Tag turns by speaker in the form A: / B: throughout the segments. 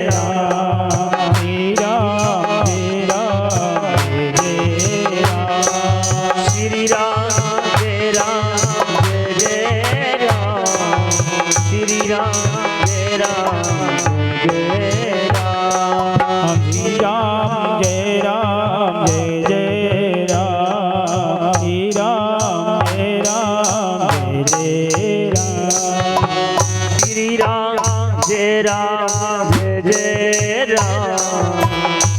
A: राम श्री राम जय राम जय राम श्री राम जय राम जय राम श्री राम जय राम जय राम श्री राम जय राम जय राम श्री राम जय राम जय राम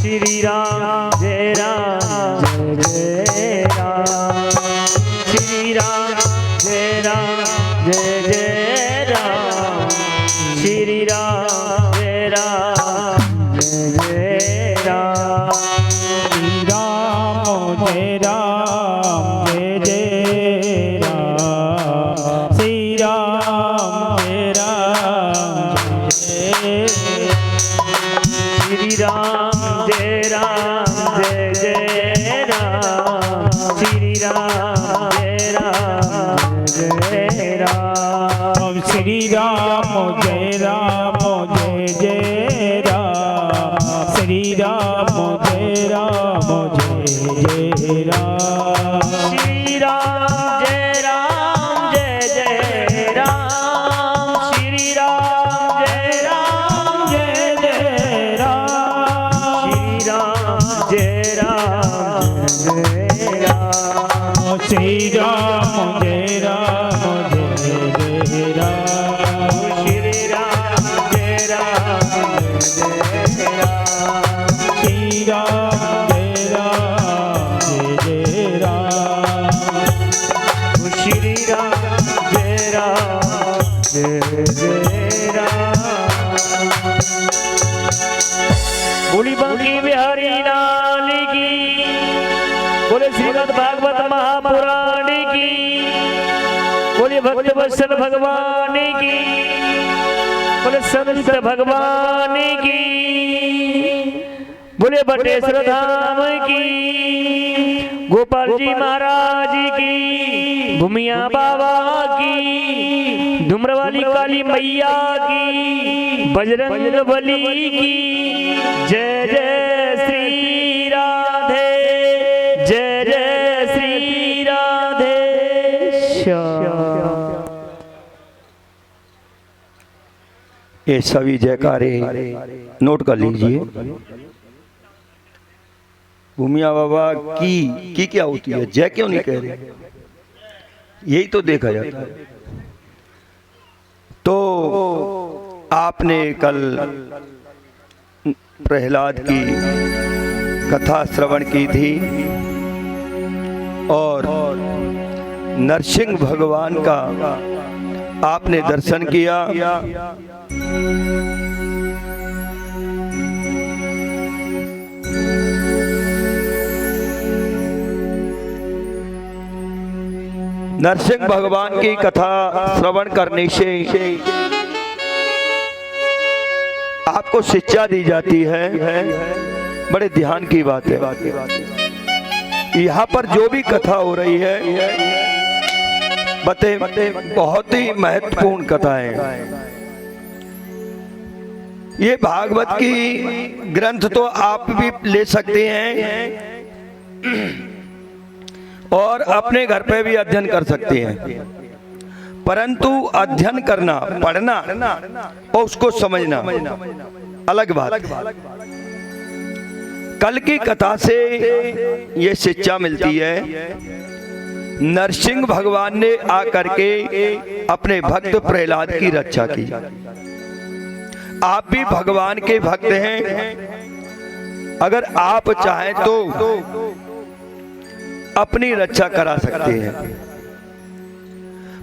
A: श्री राम जय राम जय राम श्री राम जय राम जय राम श्री राम जय राम जय राम श्री राम जय राम जय राम श्री राम जय राम जय राम श्री राम जय राम जय श्री राम जय राम जय राम श्री राम जय राम जय राम श्री राम जय राम जय राम श्री राम जय राम जय राम श्री राम जय राम जय राम श्री राम जय राम जय राम श्री राम जय राम जय राम श्री राम जय राम जय राम श्री राम जय राम जय राम श्री राम जय राम जय राम श्री राम जय राम जय राम बोली बांकी बिहारी लाल की बोले श्रीमद् भागवत महापुराण की बोले भक्त वत्सल भगवान की बोले संत भगवान की बोले बटेश्वर धाम की गोपाल जी महाराज की भूमिया बाबा की डुमरवाली काली मैया की बजरंग बली की जय जय श्री राधे जय जय श्री राधे
B: ये सभी जयकारे नोट कर लीजिए। भूमिया बाबा की क्या होती है, जय क्यों नहीं कह रहे, यही तो देखा जाता है। तो आपने कल प्रहलाद की कथा श्रवण की थी और नरसिंह भगवान का आपने दर्शन किया। नरसिंह भगवान की कथा श्रवण करने से आपको शिक्षा दी जाती है। बड़े ध्यान की बात है। यहाँ पर जो भी कथा हो रही है बहुत ही महत्वपूर्ण कथा है। ये भागवत की ग्रंथ तो आप भी ले सकते हैं और अपने घर पे भी अध्ययन कर सकते हैं, परंतु अध्ययन करना, पढ़ना और उसको समझना अलग बात। कल की कथा से ये शिक्षा मिलती है। नरसिंह भगवान ने आकर के अपने भक्त प्रहलाद की रक्षा की। आप भी भगवान के भक्त हैं, अगर आप चाहें तो अपनी रक्षा करा सकते हैं,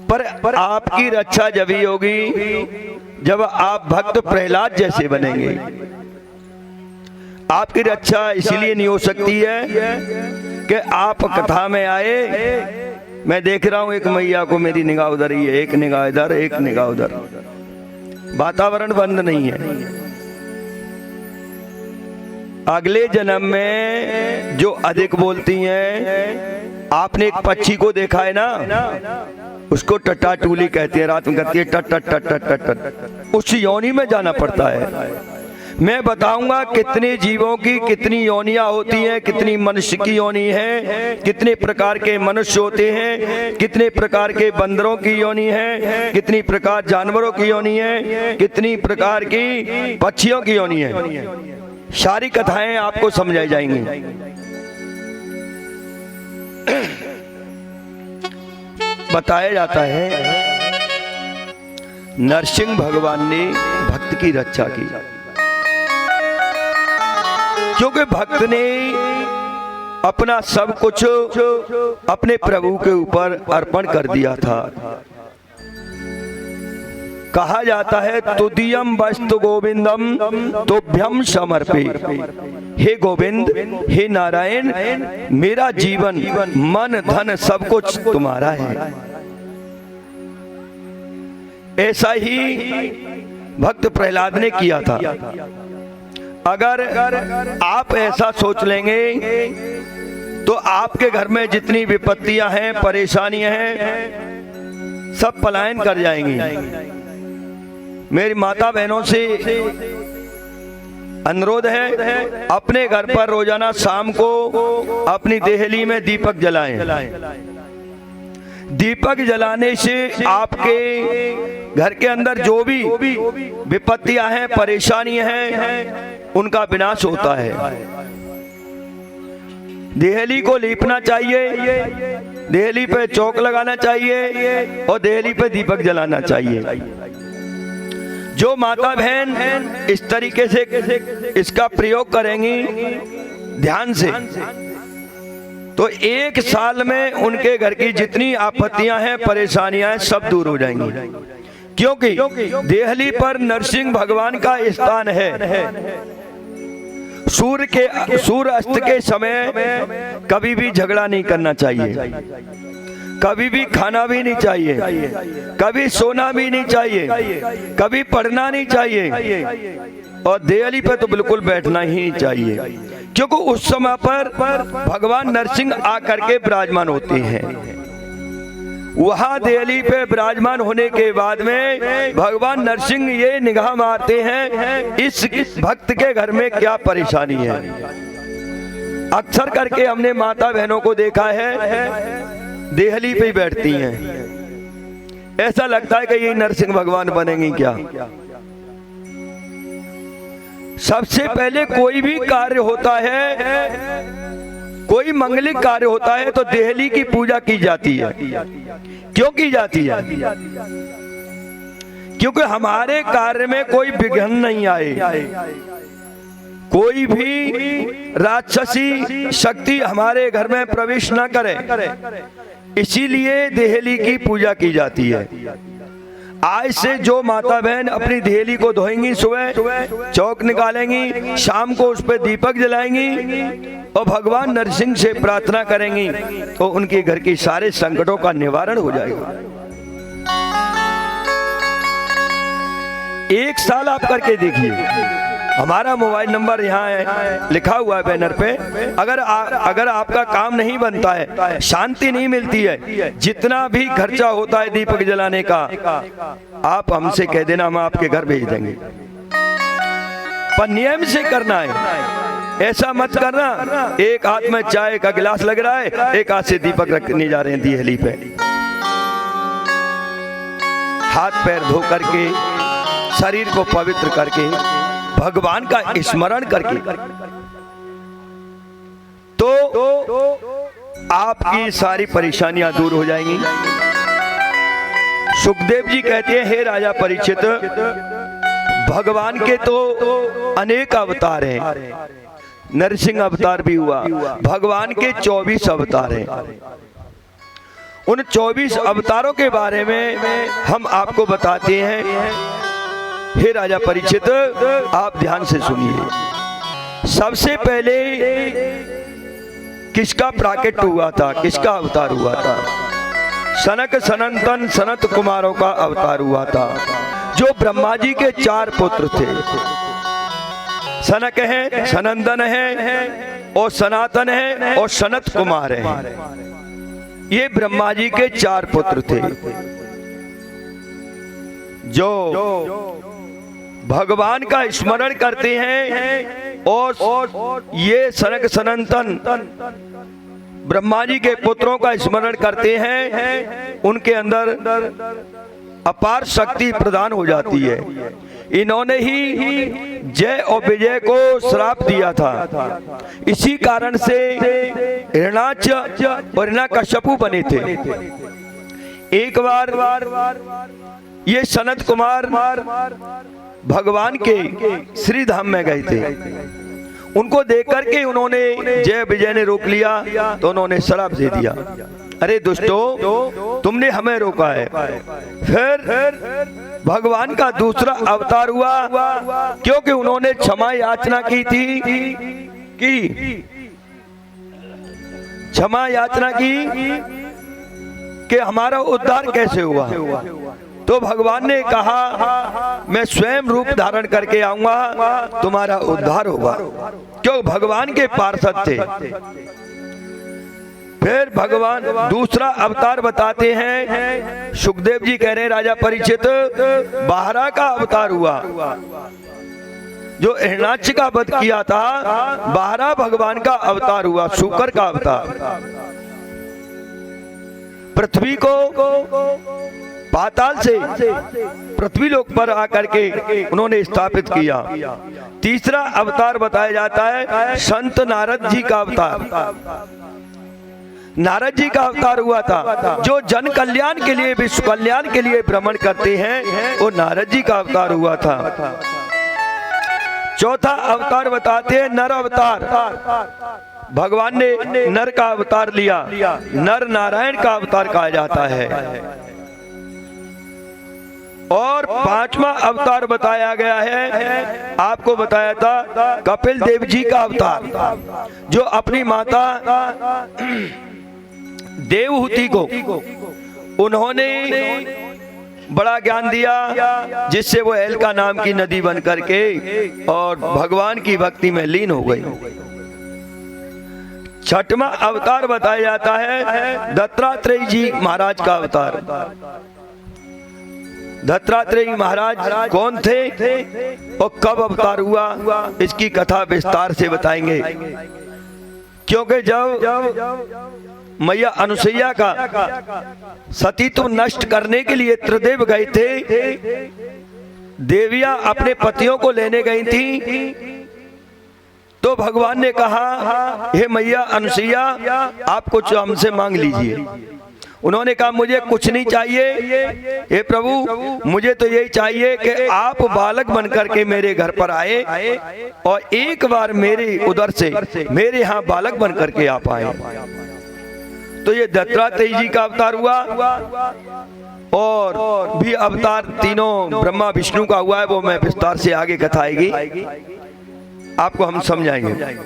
B: पर आपकी रक्षा जब ही होगी जब आप भक्त प्रहलाद जैसे बनेंगे। आपकी रक्षा इसलिए नहीं हो सकती है कि आप कथा में आए, मैं देख रहा हूं एक मैया को मेरी निगाह उधर ही है, एक निगाह इधर एक निगाह उधर, वातावरण बंद नहीं है। अगले जन्म में जो अधिक बोलती हैं, आपने एक पक्षी को देखा है ना, उसको टट्टाटूली कहते हैं, रात में करती है टट टट टट टट टट, उस योनि में जाना पड़ता है। मैं बताऊंगा कितने जीवों की कितनी योनियां होती हैं, कितनी मनुष्य की योनि है, कितने प्रकार के मनुष्य होते हैं, कितने प्रकार के बंदरों की योनि है, कितनी प्रकार जानवरों की योनि है, कितनी प्रकार की पक्षियों की योनि है। सारी कथाएं आपको समझाई जाएंगी। बताया जाता है नरसिंह भगवान ने भक्त की रक्षा की, क्योंकि भक्त ने अपना सब कुछ अपने प्रभु के ऊपर अर्पण कर दिया था। कहा जाता है तुदियम वस्तु गोविंदम तुभ्यम समर्पे। हे गोविंद, हे नारायण, मेरा जीवन मन धन सब कुछ तुम्हारा है। ऐसा ही भक्त प्रहलाद ने किया था। अगर आप ऐसा सोच लेंगे तो आपके घर में जितनी विपत्तियां हैं, परेशानियां हैं, सब पलायन कर जाएंगी। मेरी माता बहनों से अनुरोध है, अपने घर पर रोजाना शाम को अपनी देहली में दीपक जलाएं। दीपक जलाने से आपके घर के अंदर जो भी विपत्तियां हैं, परेशानियां हैं, उनका विनाश होता है। देहली को लीपना चाहिए, देहली पे चौक लगाना चाहिए और देहली पे दीपक जलाना चाहिए। जो माता बहन इस तरीके से इसका प्रयोग करेंगी ध्यान से, तो एक साल में उनके घर की जितनी आपत्तियां हैं, परेशानियां हैं, सब दूर हो जाएंगी। क्योंकि देहली पर नरसिंह भगवान का स्थान है। सूर्य अस्त के समय कभी भी झगड़ा नहीं करना चाहिए, कभी भी खाना भी नहीं चाहिए, कभी सोना भी नहीं चाहिए, कभी पढ़ना नहीं चाहिए, और देहली पे तो बिल्कुल बैठना ही नहीं चाहिए, क्योंकि उस समय पर भगवान नरसिंह आकर के विराजमान होते हैं। वहां देहली पे विराजमान होने के बाद में भगवान नरसिंह ये निगाह मारते हैं इस भक्त के घर में क्या परेशानी है। अक्सर करके हमने माता बहनों को देखा है देहली पे ही बैठती हैं, ऐसा लगता है कि ये नरसिंह भगवान बनेंगी क्या। सबसे पहले कोई भी कार्य होता है, कोई मंगलिक कार्य होता है, तो देहली की पूजा की जाती है। क्यों की जाती है? क्योंकि हमारे कार्य में कोई विघ्न नहीं आए, कोई भी राक्षसी शक्ति हमारे घर में प्रवेश न करे, इसीलिए देहली की पूजा की जाती है। आज से जो माता बहन अपनी देहली को धोएंगी, सुबह चौक निकालेंगी, शाम को उस पर दीपक जलाएंगी और भगवान नरसिंह से प्रार्थना करेंगी, तो उनके घर की सारे संकटों का निवारण हो जाएगा। एक साल आप करके देखिए। हमारा मोबाइल नंबर यहाँ है, लिखा हुआ है बैनर पे। अगर आपका काम नहीं बनता है, शांति नहीं मिलती है, जितना भी खर्चा होता है दीपक जलाने का, आप हमसे कह देना, हम आपके घर भेज देंगे। पर नियम से करना है, ऐसा मत करना एक हाथ में चाय का गिलास लग रहा है, एक हाथ से दीपक रखने जा रहे हैं देहली पे। हाथ पैर धो करके, शरीर को पवित्र करके, भगवान का स्मरण करके, तो आपकी सारी परेशानियां दूर हो जाएंगी। सुखदेव जी कहते हैं, हे राजा परीक्षित, भगवान के तो अनेक अवतार हैं, नरसिंह अवतार भी हुआ, भगवान के 24 अवतार हैं। उन 24 अवतारों के बारे में हम आपको बताते हैं। हे राजा परीक्षित, आप ध्यान से सुनिए। सबसे पहले किसका प्राकट्य हुआ था, किसका अवतार हुआ था? सनक सनंदन सनत कुमारों का अवतार हुआ था, जो ब्रह्मा जी के 4 पुत्र थे। सनक है, सनंदन है, और सनातन है, और सनत कुमार है। ये ब्रह्मा जी के 4 पुत्र थे, जो भगवान का स्मरण करते हैं और ये सनक सनंतन ब्रह्मा जी के पुत्रों का स्मरण करते हैं, उनके अंदर अपार शक्ति प्रदान हो जाती है। इन्होंने ही जय और विजय को श्राप दिया था, इसी कारण से हिरण्याक्ष और हिरण्यकश्यपु बने थे। एक बार ये सनत कुमार भगवान के श्री धाम में गए थे। उनको देख करके उन्होंने जय विजय ने रोक लिया तो उन्होंने श्राप दे दिया, अरे दुष्टो तुमने हमें रोका है। फिर भगवान का दूसरा अवतार हुआ, क्योंकि उन्होंने क्षमा याचना की थी क्षमा याचना की कि हमारा उद्धार कैसे हुआ। तो भगवान ने कहा मैं स्वयं रूप धारण करके आऊंगा, तुम्हारा उद्धार होगा, क्यों भगवान के पार्षद थे। फिर भगवान दूसरा अवतार बताते हैं, सुखदेव जी कह रहे हैं राजा परीक्षित बाहरा का अवतार हुआ, जो हिरण्याक्ष का वध किया था, बाहरा भगवान का अवतार हुआ, शुकर का अवतार। पृथ्वी को पाताल से पृथ्वी लोक पर आकर के उन्होंने स्थापित किया। तीसरा अवतार बताया जाता है संत नारद जी का अवतार। नारद जी का अवतार हुआ था, जो जन कल्याण के लिए विश्व कल्याण के लिए भ्रमण करते हैं, वो नारद जी का अवतार हुआ था। चौथा अवतार बताते हैं नर अवतार। भगवान ने नर का अवतार लिया, नर नारायण का अवतार कहा जाता है। और पांचवा अवतार बताया गया है, आपको बताया था कपिल देव जी का अवतार, जो अपनी माता देवहूति को उन्होंने बड़ा ज्ञान दिया, जिससे वो एलका नाम की नदी बन करके और भगवान की भक्ति में लीन हो गई। छठवां अवतार बताया जाता है दत्तात्रेय जी महाराज का अवतार। दत्तात्रेय महाराज कौन थे और कब अवतार हुआ, इसकी कथा विस्तार से बताएंगे। क्योंकि जब मैया अनुसैया का सतीत्व नष्ट करने के लिए त्रिदेव गए थे, देवियां अपने पतियों को लेने गई थी, तो भगवान ने कहा हे मैया अनुसैया आप कुछ हमसे मांग लीजिए। उन्होंने कहा मुझे कुछ नहीं चाहिए हे प्रभु, मुझे तो यही चाहिए कि आप बालक बनकर के मेरे घर पर आए और एक बार मेरे उधर से मेरे यहाँ बालक बनकर के आप आए। तो ये दत्तात्रेय जी का अवतार हुआ, और भी अवतार तीनों ब्रह्मा विष्णु का हुआ है, वो मैं विस्तार से आगे कथाएगी आपको हम समझाएंगे।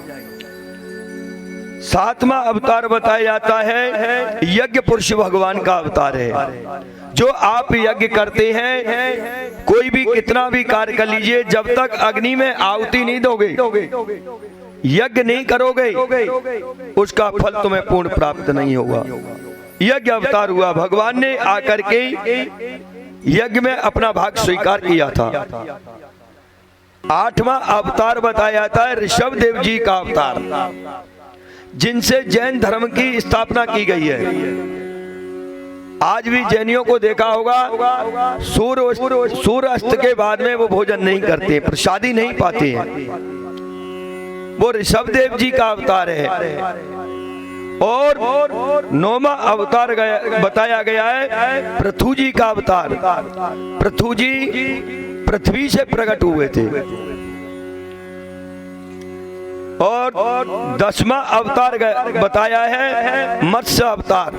B: सातवां अवतार बताया जाता है यज्ञ पुरुष भगवान का अवतार है। जो आप यज्ञ करते हैं, कोई भी कितना भी कार्य कर लीजिए, जब तक अग्नि में आहुति नहीं दोगे, यज्ञ नहीं करोगे, उसका फल तुम्हें पूर्ण प्राप्त नहीं होगा। यज्ञ अवतार हुआ, भगवान ने आकर के यज्ञ में अपना भाग स्वीकार किया था। आठवां अवतार बताया जाता है ऋषभ देव जी का अवतार, जिनसे जैन धर्म की स्थापना की गई है। आज भी जैनियों को देखा होगा, सूर्य अस्त के बाद में वो भोजन नहीं करते, प्रसादी नहीं पाते हैं। वो ऋषभ देव जी का अवतार है। और नौवां अवतार बताया गया है पृथु जी का अवतार। पृथु जी पृथ्वी से प्रकट हुए थे। और 10वां अवतार बताया है मत्स्य अवतार।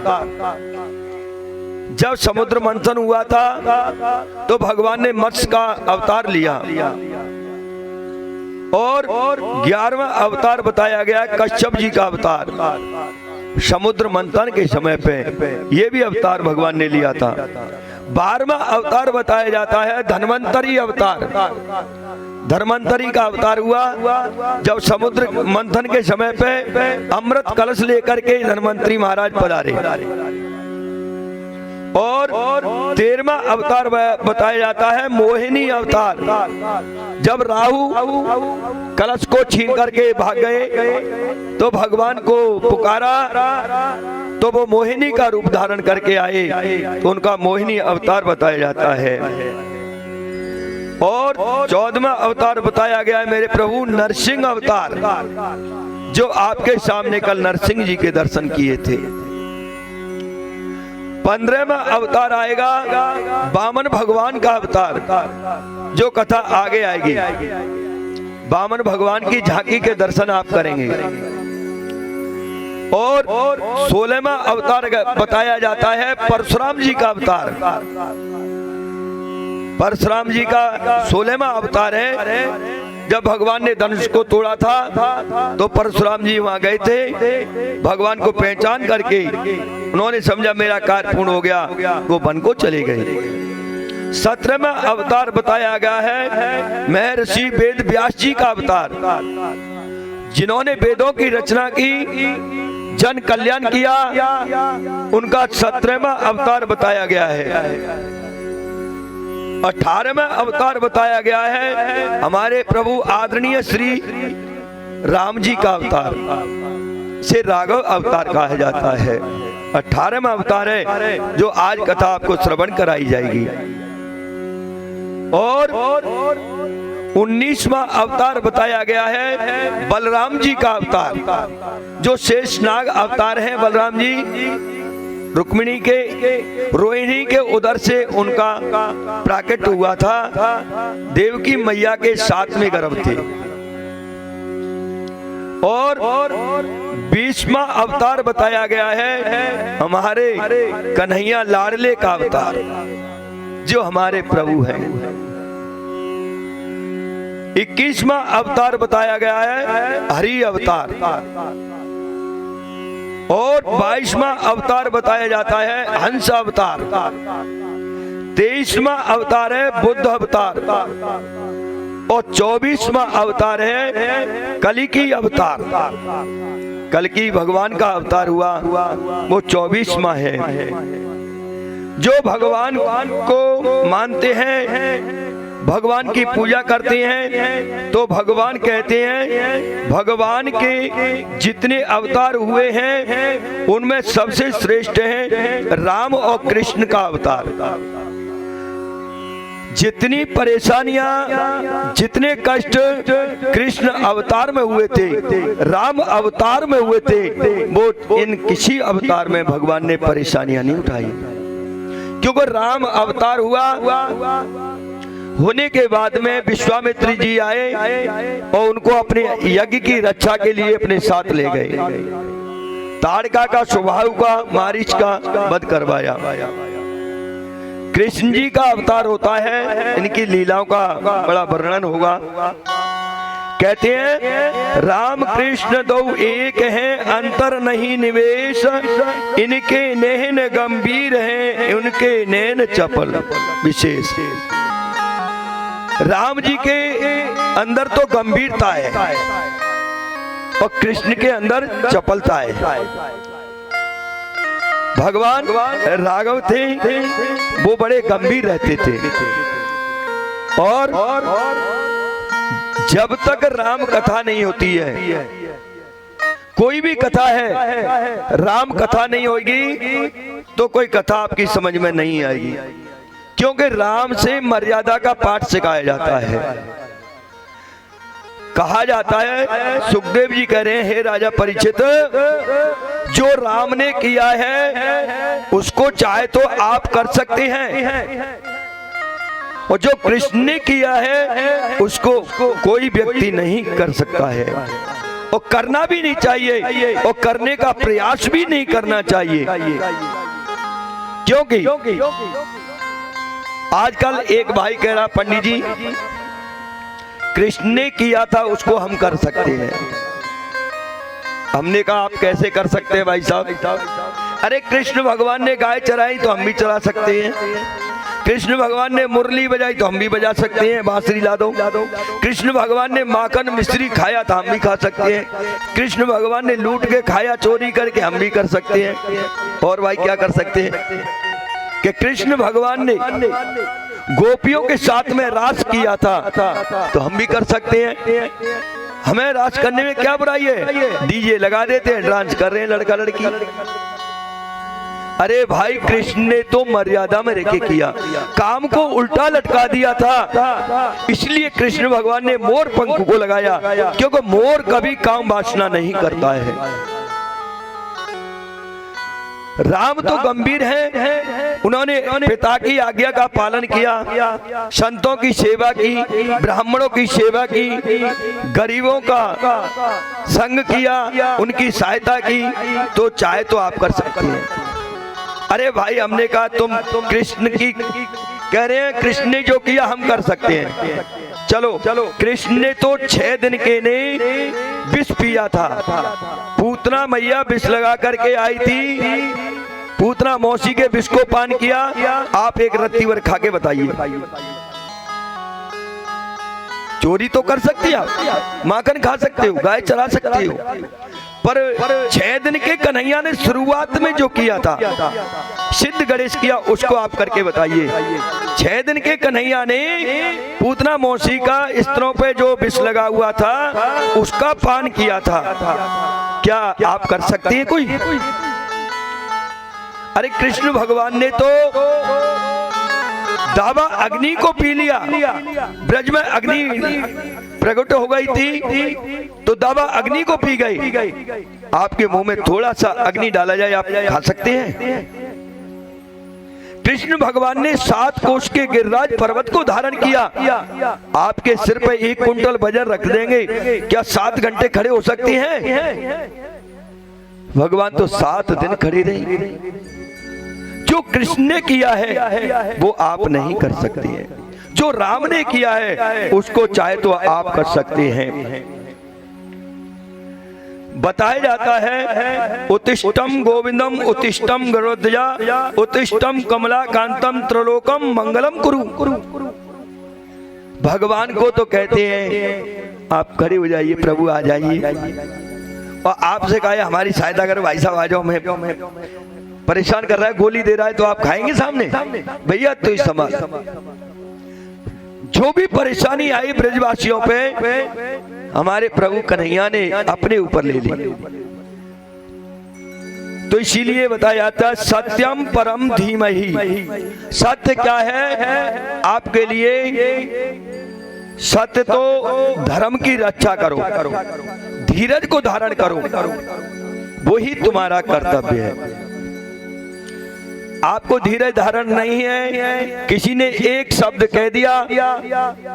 B: जब समुद्र मंथन हुआ था तो भगवान ने मत्स्य का अवतार लिया। और 11वां अवतार बताया गया कश्यप जी का अवतार। समुद्र मंथन के समय पे ये भी अवतार भगवान ने लिया था। 12वां अवतार बताया जाता है धन्वंतरी अवतार। धर्मांतरी का अवतार हुआ जब समुद्र मंथन के समय पे अमृत कलश लेकर के धन्वंतरी महाराज पधारे। और 13वां अवतार बताया जाता है मोहिनी अवतार। जब राहु कलश को छीन करके भाग गए तो भगवान को पुकारा तो वो मोहिनी का रूप धारण करके आए, तो उनका मोहिनी अवतार बताया जाता है। और 14वां अवतार बताया गया है मेरे प्रभु नरसिंह अवतार, जो आपके सामने कल नरसिंह जी के दर्शन किए थे। 15वां अवतार आएगा वामन भगवान का अवतार, जो कथा आगे आएगी। वामन भगवान की झांकी के दर्शन आप करेंगे। और 16वां अवतार बताया जाता है परशुराम जी का अवतार। परशुराम जी का 16वां अवतार है। जब भगवान ने धनुष को तोड़ा था तो परशुराम जी वहां गए थे, भगवान को पहचान करके उन्होंने समझा मेरा कार्य पूर्ण हो गया, वो वन को चले गए। 17वां अवतार बताया गया है महर्षि वेद व्यास जी का अवतार, जिन्होंने वेदों की रचना की, जन कल्याण किया, उनका 17वां अवतार बताया गया है। 18वां अवतार बताया गया है हमारे प्रभु आदरणीय श्री राम जी का अवतार, से राघव अवतार कहा जाता है। 18वां अवतार है जो आज कथा आपको श्रवण कराई जाएगी। और 19वां अवतार बताया गया है बलराम जी का अवतार, जो शेषनाग अवतार है। बलराम जी रुक्मिणी के रोहिणी के उदर से उनका प्राकट हुआ था, देवकी मैया के 7वें गर्भ थे। और 20वां अवतार बताया गया है हमारे कन्हैया लाडले का अवतार, जो हमारे प्रभु हैं। 21वां अवतार बताया गया है हरि अवतार। और 22वां अवतार बताया जाता है हंस अवतार। 23वां अवतार है बुद्ध अवतार। और 24वां अवतार है कलिकी अवतार। कलिकी भगवान का अवतार हुआ, वो 24वां है। जो भगवान को मानते हैं, भगवान की पूजा करते हैं, तो भगवान कहते हैं भगवान के जितने अवतार हुए हैं उनमें सबसे श्रेष्ठ है राम और कृष्ण का अवतार। जितनी परेशानियां, जितने कष्ट कृष्ण अवतार में हुए थे, राम अवतार में हुए थे, वो इन किसी अवतार में भगवान ने परेशानियां नहीं उठाई। क्योंकि राम अवतार हुआ होने के बाद में विश्वामित्र जी आए और उनको अपने यज्ञ की रक्षा के लिए अपने साथ ले गए। ताड़का का स्वभाव का मारीच का वध करवाया। कृष्ण जी का अवतार होता है, इनकी लीलाओं का बड़ा वर्णन होगा। कहते हैं राम कृष्ण दो एक हैं, अंतर नहीं निवेश, इनके नैन गंभीर हैं, उनके नैन चपल विशेष। राम जी के अंदर तो गंभीरता है और कृष्ण के अंदर चपलता है। भगवान राघव थे, वो बड़े गंभीर रहते थे। और जब तक राम कथा नहीं होती है, कोई भी कथा है, राम कथा नहीं होगी तो कोई कथा आपकी समझ में नहीं आएगी। क्योंकि राम से मर्यादा का पाठ सिखाया जाता है। कहा जाता है, सुखदेव जी कह रहे हैं, हे राजा परीक्षित, जो राम ने किया है उसको चाहे तो आप कर सकते हैं, और जो कृष्ण ने किया है उसको कोई व्यक्ति नहीं कर सकता है, और करना भी नहीं चाहिए, और करने का प्रयास भी नहीं करना चाहिए। क्योंकि आजकल एक भाई कह रहा, पंडित जी कृष्ण ने किया था उसको हम कर सकते हैं। हमने कहा आप कैसे कर सकते हैं भाई साहब? अरे कृष्ण भगवान ने गाय चराई तो हम भी चरा सकते हैं। कृष्ण भगवान ने मुरली बजाई तो हम भी बजा सकते हैं, बांसुरी ला दो। कृष्ण भगवान ने माखन मिश्री खाया तो हम भी खा सकते हैं। कृष्ण भगवान ने लूट के खाया चोरी करके हम भी कर सकते हैं। और भाई क्या कर सकते हैं? कि कृष्ण भगवान ने गोपियों के साथ में रास किया था, तो हम भी कर सकते हैं। हमें रास करने में क्या बुराई है? डीजे लगा देते हैं, डांस कर रहे हैं लड़का लड़की। अरे भाई, कृष्ण ने तो मर्यादा में रह के किया, काम को उल्टा लटका दिया था। इसलिए कृष्ण भगवान ने मोर पंख को लगाया, क्योंकि मोर कभी काम वासना नहीं करता है। राम तो गंभीर हैं, उन्होंने पिता की आज्ञा का पालन किया, संतों की सेवा की, ब्राह्मणों की सेवा की, गरीबों का संग किया, उनकी सहायता की। तो चाहे तो आप कर सकते हैं। अरे भाई, हमने कहा तुम कृष्ण की कह रहे हैं, कृष्ण ने जो किया हम कर सकते हैं। चलो, कृष्ण ने तो 6 दिन के ने विष पिया था। पूतना मैया विष लगा करके आई थी, पूतना मौसी के विष को पान किया। आप एक रत्ती भर खा के बताइए, चोरी तो कर सकती हो, माखन खा सकते हो, गाय चरा सकते हो, पर 6 दिन के कन्हैया ने शुरुआत में जो किया था, सिद्ध गणेश किया, उसको आप करके बताइए। 6 दिन के कन्हैया ने पूतना मौसी का स्त्रों पे जो विष लगा हुआ था उसका पान किया था। क्या आप कर सकते हैं कोई? अरे कृष्ण भगवान ने तो दावा अग्नि को पी लिया। ब्रज में अग्नि प्रकट हो गई थी, तो दावा अग्नि को पी गई। आपके मुंह में थोड़ा सा अग्नि डाला जाए, आप खा सकते हैं? कृष्ण भगवान ने 7 कोष के गिरिराज पर्वत को धारण किया। आपके सिर पे 1 कुंटल वजन रख देंगे, क्या 7 घंटे खड़े हो सकते हैं? भगवान तो 7 दिन खड़े रहे। जो कृष्ण ने किया है वो आप नहीं कर सकते हैं, जो राम ने किया है उसको चाहे तो आप कर सकते हैं। बताया जाता है, उत्तिष्ठम गोविंदम उत्तिष्ठम गरुड़ध्वजा उत्तिष्ठम कमला कांतम त्रिलोकम मंगलम कुरु। भगवान को तो कहते हैं आप खड़े हो जाइए, प्रभु आ जाइए, और आपसे कहा हमारी सहायता करो, भाई साहब आ जाओ, मैं परेशान कर रहा है, गोली दे रहा है, तो आप खाएंगे सामने? भैया तो इस समय जो भी परेशानी आई ब्रजवासियों पे, हमारे प्रभु कन्हैया ने अपने ऊपर ले ली। तो इसीलिए बताया जाता है सत्यम परम धीमहि। सत्य क्या है आपके लिए? सत्य तो धर्म की रक्षा करो, धीरज को धारण करो, वही तुम्हारा कर्तव्य है। आपको धीरज धारण नहीं है, किसी ने एक शब्द कह दिया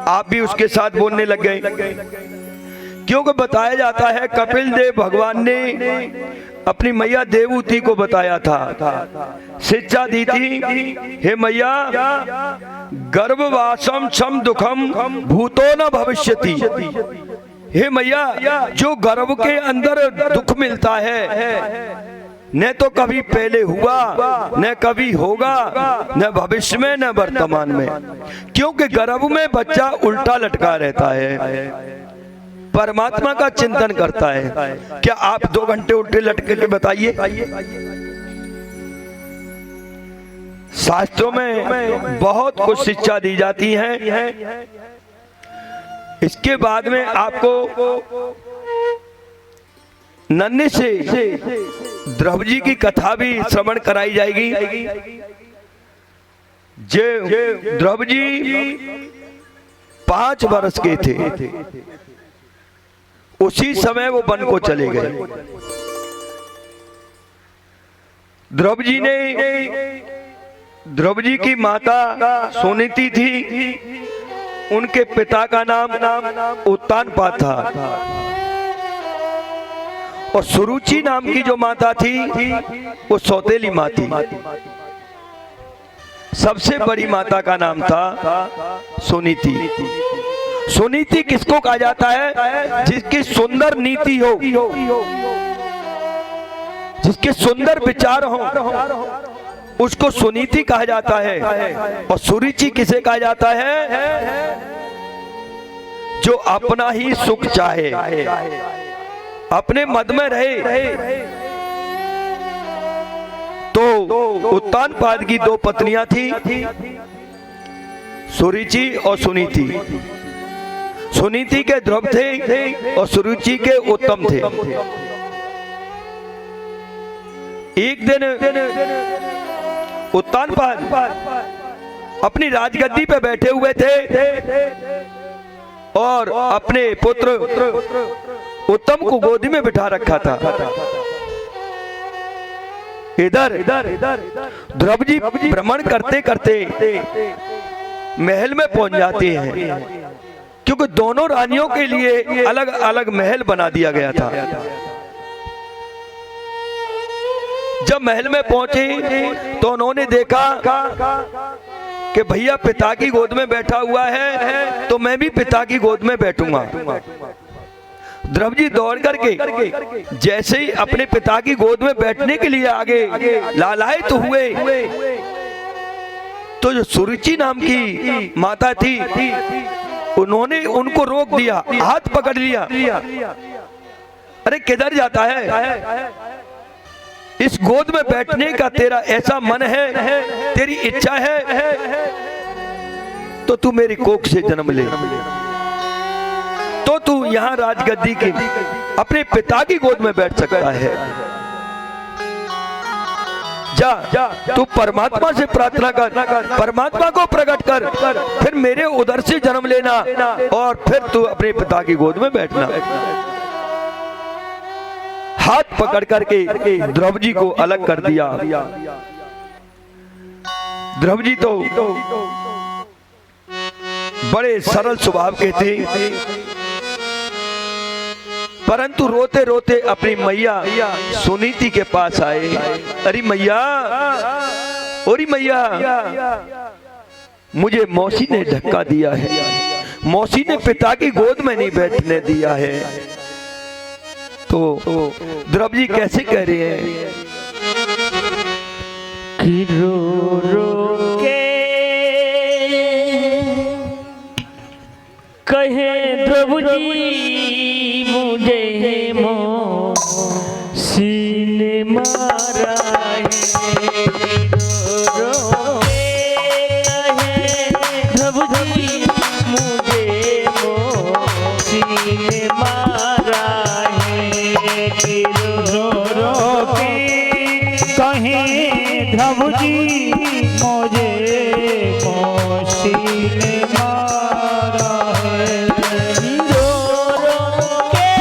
B: आप भी उसके साथ बोलने लग गए। क्योंकि बताया जाता है कपिल देव भगवान ने अपनी मैया देवहूति को बताया था, शिक्षा दी थी, हे मैया गर्भवासम सम दुखम भूतो न भविष्यति। हे मैया, जो गर्भ के अंदर दुख मिलता है न तो कभी पहले हुआ, न कभी होगा, न भविष्य में, न वर्तमान में, क्योंकि गर्भ में बच्चा उल्टा लटका रहता है, परमात्मा का चिंतन करता है। क्या आप 2 घंटे उल्टे लटके के बताइए? शास्त्रों में बहुत कुछ शिक्षा दी जाती है। इसके बाद में आपको नन्हे से द्रौपदी जी की कथा भी श्रवण कराई जाएगी। जे द्रौपदी जी 5 वर्ष के थे, उसी समय वो वन को चले गए। द्रौपदी द्रौपदी की माता सुनीति थी, उनके पिता का नाम उत्तानपाद था, और सुरुचि नाम की जो माता थी वो सौतेली माँ थी। सबसे बड़ी माता का नाम था सुनीति। सुनीति किसको कहा जाता है? जिसकी सुंदर नीति हो, जिसके सुंदर विचार हो, उसको सुनीति कहा जाता है। और सुरुचि किसे कहा जाता है? जो अपना ही सुख चाहे, अपने मद में रहे। तो उत्तानपाद की दो पत्नियां थी, सुरुचि और सुनीति। सुनीति के ध्रुव थे और सुरुचि के उत्तम थे। एक दिन उत्तानपाद अपनी राजगद्दी पे बैठे हुए थे और अपने पुत्र उत्तम को गोदी में बिठा रखा था। इधर ध्रुव जी भ्रमण करते करते महल में पहुंच जाते हैं, क्योंकि दोनों रानियों के लिए अलग अलग महल बना दिया गया था। जब महल में पहुंचे तो उन्होंने देखा कि भैया पिता की गोद में बैठा हुआ है, तो मैं भी पिता की गोद में बैठूंगा। ध्रुव जी दौड़ करके जैसे ही अपने पिता की गोद में बैठने के लिए आगे लालायित हुए, तो जो सुरुचि नाम की माता थी, उन्होंने उनको रोक दिया, हाथ पकड़ लिया। अरे किधर जाता है? इस गोद में बैठने का तेरा ऐसा मन है, तेरी इच्छा है, तो तू मेरी कोख से जन्म ले, तो तू यहाँ राजगद्दी के अपने पिता की गोद में बैठ सकता है। जा तू परमात्मा से प्रार्थना कर, परमात्मा को प्रकट कर, फिर मेरे उदर से जन्म लेना और फिर तू अपने पिता की गोद में बैठना। हाथ पकड़ करके ध्रुव जी को अलग कर दिया। ध्रुव जी तो बड़े सरल स्वभाव के थे, परंतु रोते रोते अपनी मैया सुनीति के पास आए। अरे मैया, ओरी मैया, मुझे मौसी ने धक्का दिया है, मौसी ने पिता की गोद में नहीं बैठने दिया है। तो ध्रुव जी कैसे कह रहे हैं
A: कि रो रो के कहे ध्रुव जी मुझे मौसी ने मारा है। रो रो के कहे ध्रुव जी मुझे मौसी ने मारा है। रो रो के कहे ध्रुव जी मुझे मौसी ने मारा है। रो रो के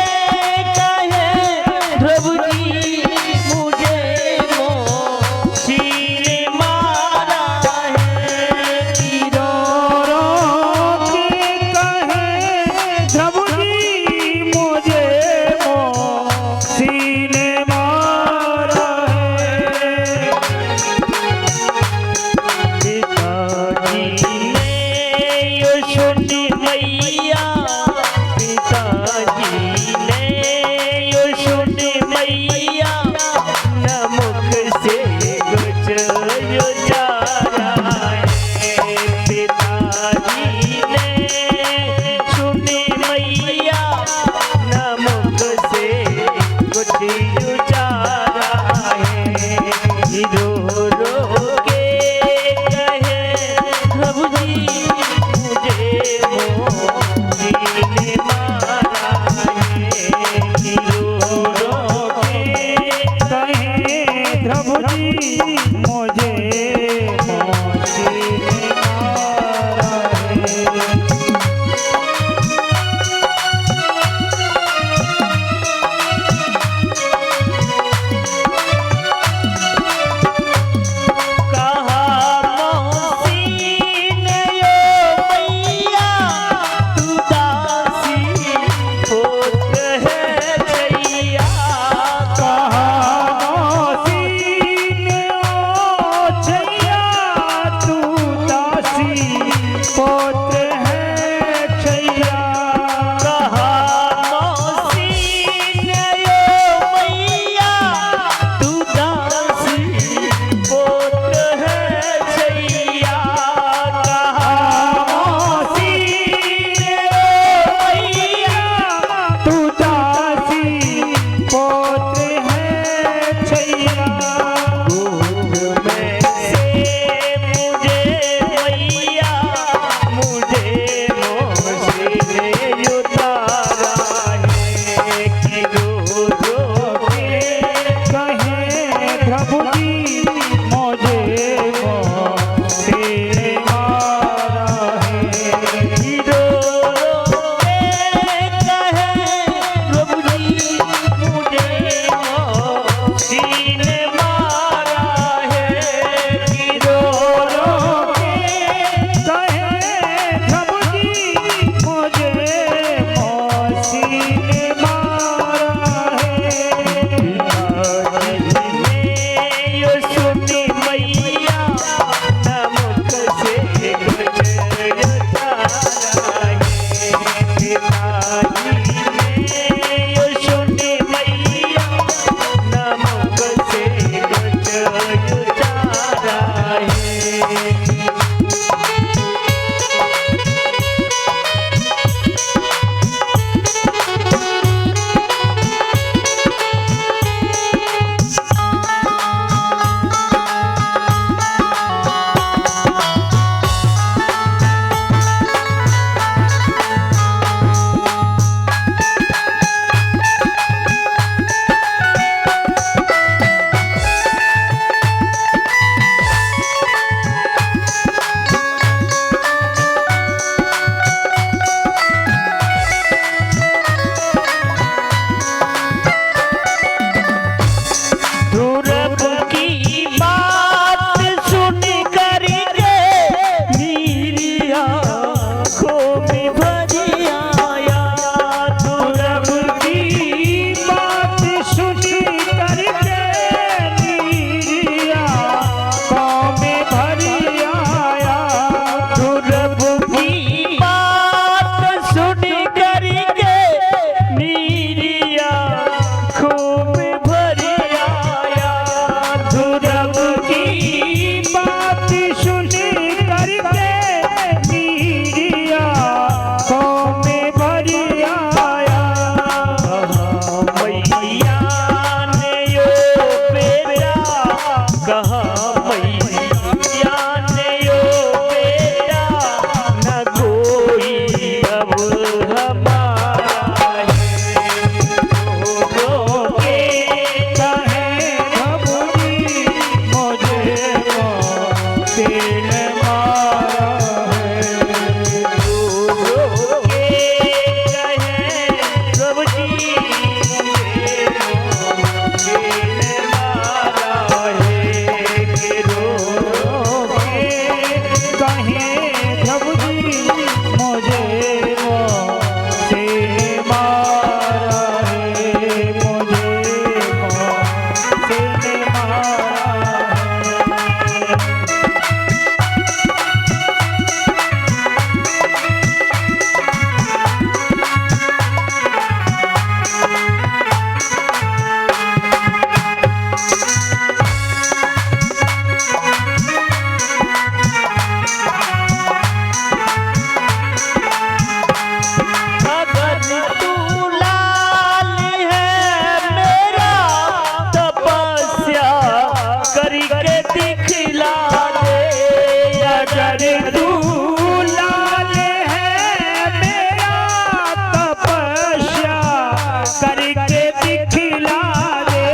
A: करके दिखला दे।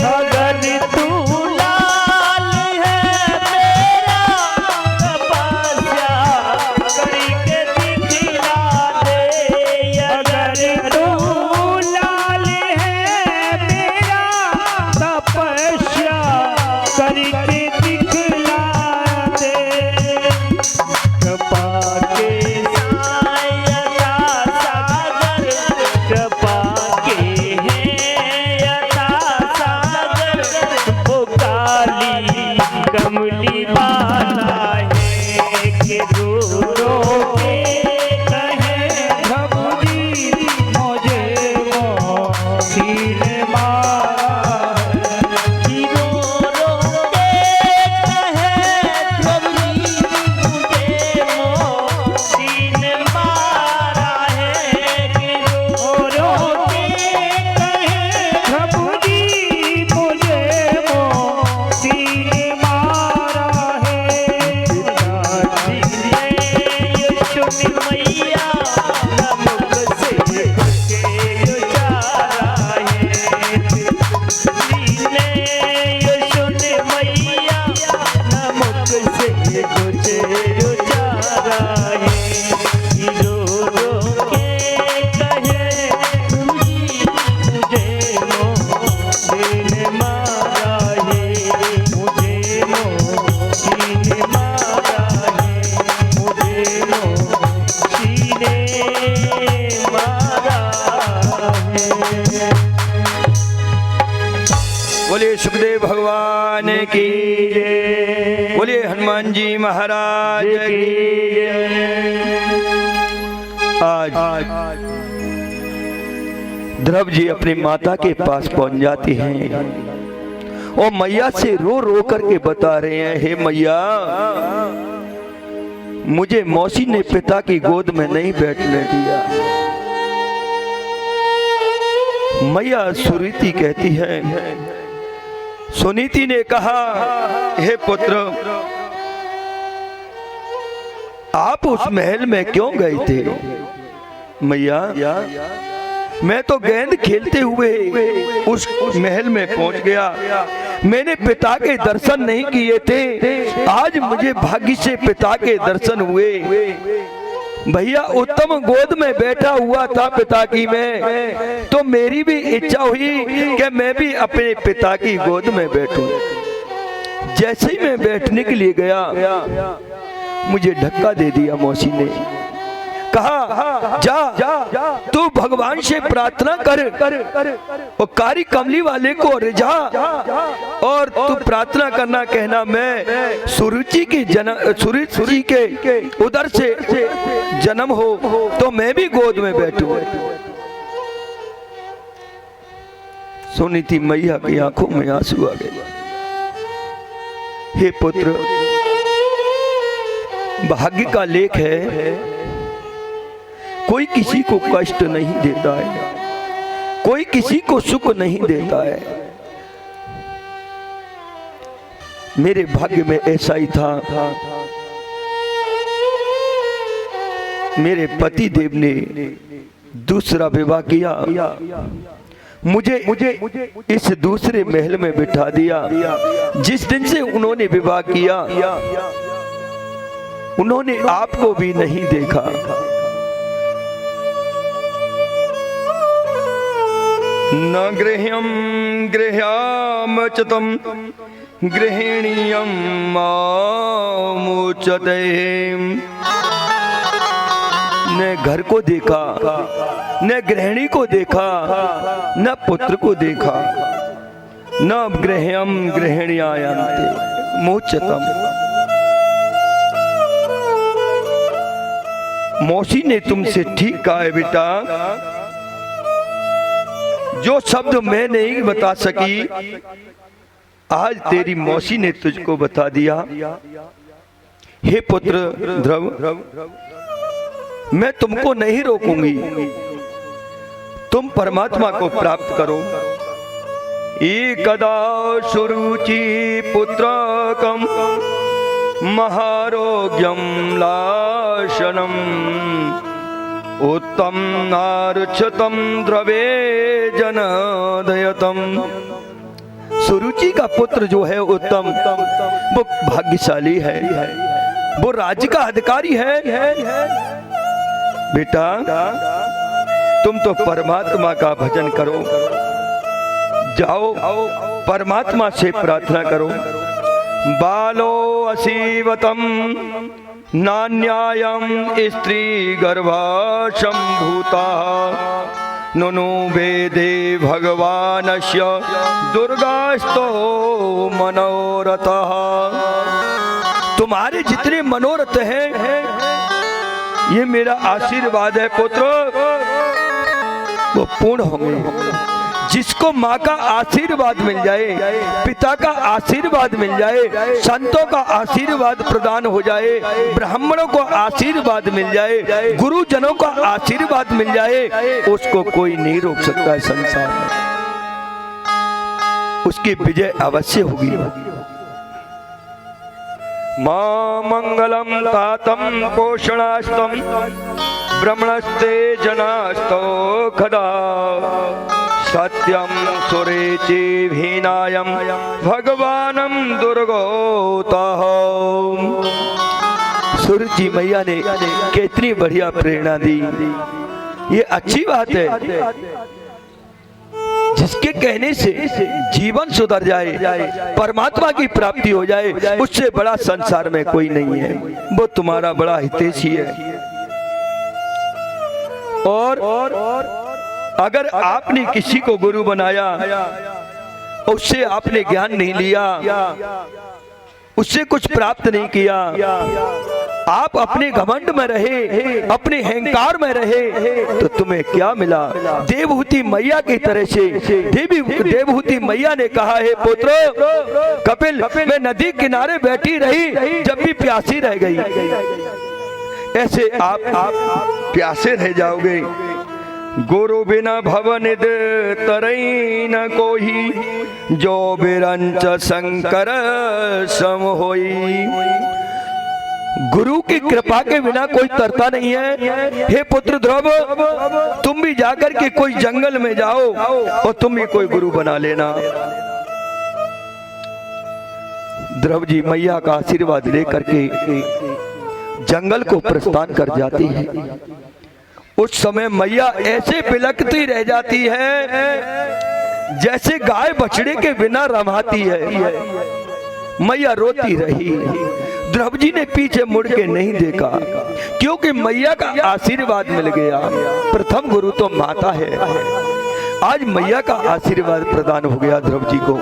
A: अगर तू लाल है मेरा तपस्या करके दिखला दे। अगर तू लाल है मेरा तपस्या करके दिखला दे। कृपा के साया सागर कृपा के हैं यथा सागर। वो काली कमली वाला है कि रो रो के कहे प्रभु जी मुझे मोती ने मारा। कि रो रो के कहे प्रभु जी मुझे मोती ने मारा है। कि रो रो के कहे प्रभु जी मुझे मोती ने मारा है। यीशु मैया नमक से के उचारा है। लीले यीशु मैया नमक से कुछ उचारा है। रो रो के कहे मुझे मोती ने मारा है। मुझे मोती ने मारा है। मुझे मोती ने मारा है।
B: बोलिए सुखदेव भगवान की जय। बोलिए हनुमान जी महाराज की जय। आज ध्रुव जी अपनी माता के पास पहुंच जाती हैं और मैया से रो रो करके बता रहे हैं, हे मैया मुझे मौसी ने पिता की गोद में नहीं बैठने दिया। मैया सुरीति कहती है, सुनीति ने कहा, हे पुत्र आप उस महल में क्यों गए थे? मैया मैं तो गेंद खेलते हुए उस महल में पहुंच गया। मैंने पिता के दर्शन नहीं किए थे। आज मुझे भाग्य से पिता के दर्शन हुए। भैया उत्तम गोद में बैठा हुआ था पिता की मैं, तो मेरी भी इच्छा हुई कि मैं भी अपने पिता की गोद में बैठूं। जैसे ही मैं बैठने के लिए गया मुझे धक्का दे दिया मौसी ने। कहा जा तू भगवान से प्रार्थना कर और कारी कमली वाले को रिझा और तू प्रार्थना करना, कहना मैं सुरुचि के सुरुचि के उधर से जन्म हो तो मैं भी गोद में बैठूं। सुनीति मैया की आंखों में आंसू आ गए। हे पुत्र भाग्य का लेख है, कोई किसी को कष्ट नहीं देता है, कोई किसी को सुख नहीं देता है। मेरे भाग्य में ऐसा ही था। मेरे पति देव ने दूसरा विवाह किया, मुझे इस दूसरे महल में बिठा दिया। जिस दिन से उन्होंने विवाह किया उन्होंने आपको भी नहीं देखा। न गृह्यम गृह्याम चतम गृहिणीयम मामुचते। न घर को देखा, न गृहिणी को देखा, न पुत्र को देखा, न गृह्यम गृहिण्यायन्ते मोचतम। मौसी ने तुमसे ठीक कहा है बेटा, जो शब्द मैं नहीं बता सकी आज तेरी मौसी ने तुझको बता दिया। हे पुत्र ध्रुव, मैं तुमको नहीं रोकूंगी, तुम परमात्मा को प्राप्त करो। एकदा सुरुचि पुत्रकम महारोग्यम लाशनम उत्तम नारुच्छतम द्रवे जनदयतम। सुरुचि का पुत्र जो है उत्तम, वो भाग्यशाली है, वो राज्य का अधिकारी है। बेटा तुम तो परमात्मा का भजन करो, जाओ परमात्मा से प्रार्थना करो। बालो असीवतम नान्यायम स्त्री गर्भाशंभूता नुनु वेदे भगवानस्य दुर्गास्तो मनोरथः। तुम्हारे जितने मनोरथ हैं ये मेरा आशीर्वाद है पुत्र, वो पूर्ण होंगे। जिसको माँ का आशीर्वाद मिल जाए, पिता का आशीर्वाद मिल जाए, संतों का आशीर्वाद प्रदान हो जाए, ब्राह्मणों को आशीर्वाद मिल जाए, गुरुजनों का आशीर्वाद मिल जाए, उसको कोई नहीं रोक सकता है संसार में। उसकी विजय अवश्य होगी। मां मंगलम तातम पोषणास्तम ब्रह्मणस्ते जनास्तो खदा सत्यम सुरेचि भीनायम भगवानम दुर्गोतः। सुरुचि मैया ने कितनी बढ़िया प्रेरणा दी। ये अच्छी बात है, जिसके कहने से जीवन सुधर जाए, परमात्मा की प्राप्ति हो जाए, उससे बड़ा संसार में कोई नहीं है। वो तुम्हारा बड़ा हितैषी है। और अगर आपने किसी को गुरु बनाया, उससे आपने ज्ञान नहीं लिया, उससे कुछ प्राप्त नहीं किया, आप अपने घमंड में रहे, अपने अहंकार में रहे, तो तुम्हें क्या मिला? देवहूति मैया की तरह से देवहूति मैया ने कहा है, पुत्र कपिल मैं नदी किनारे बैठी रही, जब भी प्यासी रह गई। ऐसे आप प्यासे रह जाओगे। गुरु बिना भवनिध तरई न कोई, जो बिरंच शंकर सम होई। गुरु की कृपा के बिना कोई तरता नहीं है। हे पुत्र ध्रुव, तुम भी जाकर के कोई जंगल में जाओ और तुम भी कोई गुरु बना लेना। ध्रुव जी मैया का आशीर्वाद लेकर के जंगल को प्रस्थान कर जाती है। उस समय मैया ऐसे बिलखती रह जाती है जैसे गाय बछड़े के बिना रमाती है। मैया रोती रही। ध्रुव जी ने पीछे मुड़ के नहीं देखा, क्योंकि मैया का आशीर्वाद मिल गया। प्रथम गुरु तो माता है, आज मैया का आशीर्वाद प्रदान हो गया ध्रुव जी को।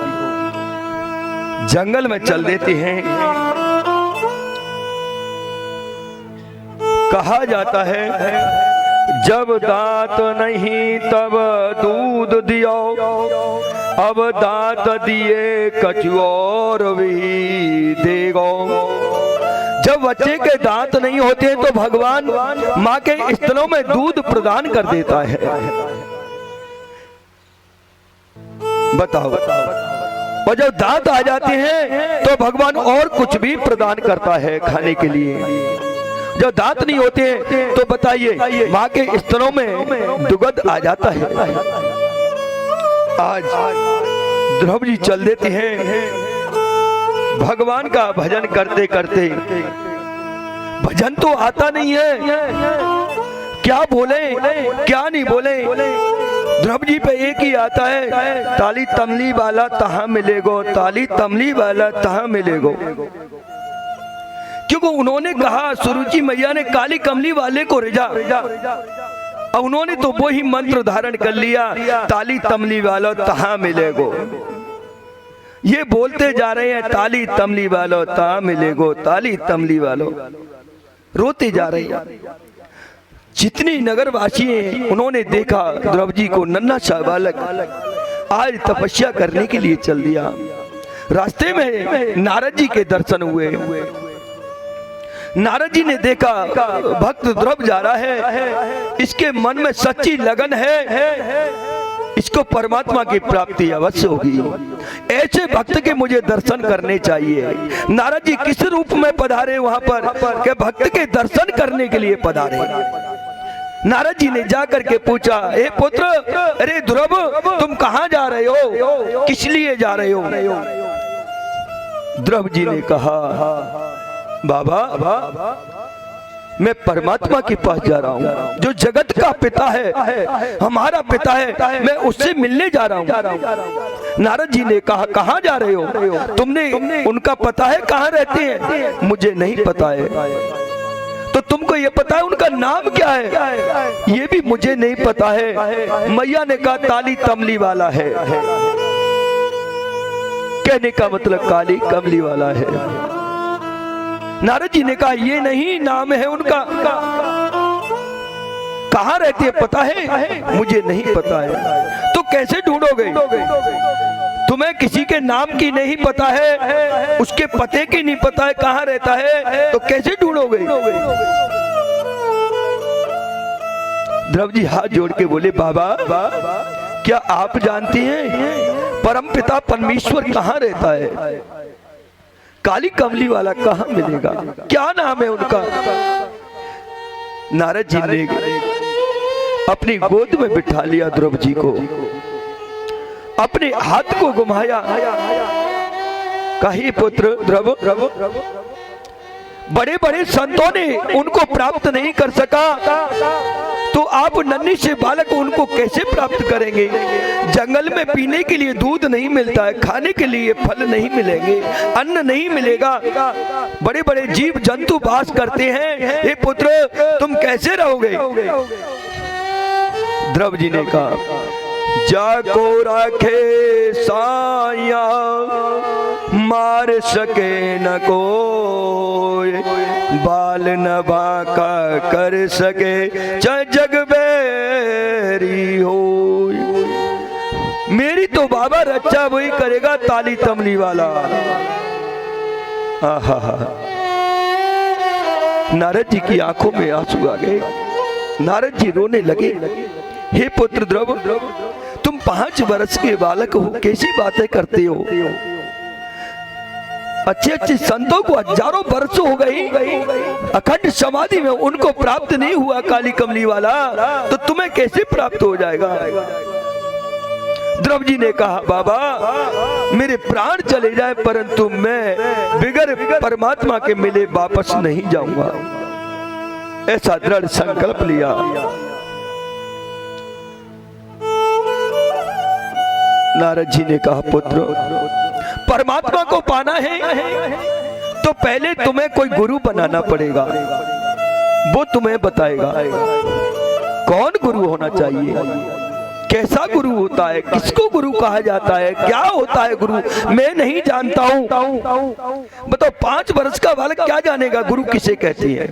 B: जंगल में चल देते हैं। कहा जाता है जब दांत नहीं तब दूध दियो, अब दांत दिए कछु और भी देगो। जब बच्चे के दांत नहीं होते तो भगवान माँ के स्तनों में दूध प्रदान कर देता है। बताओ। और जब दांत आ जाते हैं तो भगवान और कुछ भी प्रदान करता है खाने के लिए। जब दांत नहीं होते तो बताइए माँ के स्तनों में दुग्ध आ जाता है। आज ध्रुव जी चल देते हैं भगवान का भजन करते करते। भजन तो आता नहीं है, क्या बोले क्या नहीं बोले। ध्रुव जी पे एक ही आता है, ताली तमली वाला तहां मिलेगो, ताली तमली वाला तहां मिलेगो। क्योंकि उन्होंने कहा, सुरुचि मैया ने काली कमली वाले को रिझा, और उन्होंने तो वो ही मंत्र धारण कर लिया, ताली तमली वालो तहां मिलेगो। ये बोलते जा रहे हैं ताली तमली वालो तहां मिलेगो, ताली तमली वालो। रोते जा रहे हैं। जितनी नगरवासी हैं उन्होंने देखा ध्रुव जी को, नन्हा सा बालक आज तपस्या करने के लिए चल दिया। रास्ते में नारद जी के दर्शन हुए। नारद जी ने देखा भक्त ध्रुव जा रहा है, इसके मन में सच्ची लगन है, इसको परमात्मा की प्राप्ति अवश्य होगी। ऐसे भक्त के मुझे दर्शन करने चाहिए। नारद जी किस रूप में पधारे वहां पर? कि भक्त के दर्शन करने के लिए पधारे। नारद जी ने जाकर के पूछा, हे पुत्र, अरे ध्रुव, तुम कहाँ जा रहे हो, किस लिए जा रहे हो? ध्रुव जी ने कहा, बाबा मैं परमात्मा के पास जा रहा हूँ, जो जगत का पिता है, हमारा पिता है, मैं उससे मिलने जा रहा हूँ। नारद जी ने कहा, कहाँ जा रहे हो? तुमने उनका पता है कहाँ रहते हैं? मुझे नहीं पता है। तो तुमको ये पता है उनका नाम क्या है? ये भी मुझे नहीं पता है। मैया ने कहा, ताली तमली वाला है। कहने का मतलब काली कमली वाला है। नारद जी ने कहा, ये नहीं नाम है उनका। कहाँ रहते हैं पता है? मुझे नहीं पता है। तो कैसे ढूंढोगे? तुम्हें किसी के नाम की नहीं पता है, उसके पते की नहीं पता है कहाँ रहता है, तो कैसे ढूंढोगे? ध्रुव जी हाथ जोड़ के बोले, बाबा क्या आप जानते हैं परमपिता परमेश्वर कहाँ रहता है? काली कमली वाला कहाँ मिलेगा? क्या नाम है उनका? नारद जी ने अपनी गोद में बिठा लिया ध्रुव जी को, अपने हाथ को घुमाया, कही पुत्र ध्रुव, बड़े बड़े संतों ने उनको प्राप्त नहीं कर सका, तो आप नन्ही से बालक उनको कैसे प्राप्त करेंगे? जंगल में पीने के लिए दूध नहीं मिलता है, खाने के लिए फल नहीं मिलेंगे, अन्न नहीं मिलेगा, बड़े बड़े जीव जंतु वास करते हैं, हे पुत्र तुम कैसे रहोगे? ध्रुव जी ने कहा, जाको राखे साया मार सके न कोई, बाल न बाका कर सके चाहे जग बैरी हो। मेरी तो बाबा रक्षा वही करेगा ताली तमली वाला। आहा, नारद जी की आंखों में आंसू आ गए। नारद जी रोने लगे, हे पुत्र ध्रुव, तुम 5 वर्ष के बालक हो, कैसी बातें करते हो? अच्छे अच्छे संतों को हजारों वर्ष हो गई, अखंड समाधि में उनको प्राप्त नहीं हुआ काली कमली वाला, तो तुम्हें कैसे प्राप्त हो जाएगा? ध्रुव जी ने कहा, बाबा मेरे प्राण चले जाए परंतु मैं बिगर परमात्मा के मिले वापस नहीं जाऊंगा। ऐसा दृढ़ संकल्प लिया। नारद जी ने कहा, पुत्र परमात्मा को पाना है तो पहले तुम्हें कोई गुरु बनाना पड़ेगा, वो तुम्हें बताएगा कौन गुरु होना चाहिए, कैसा गुरु होता है, किसको गुरु कहा जाता है, क्या होता है गुरु, मैं नहीं जानता हूँ। बताओ 5 वर्ष का बालक क्या जानेगा गुरु किसे कहती है?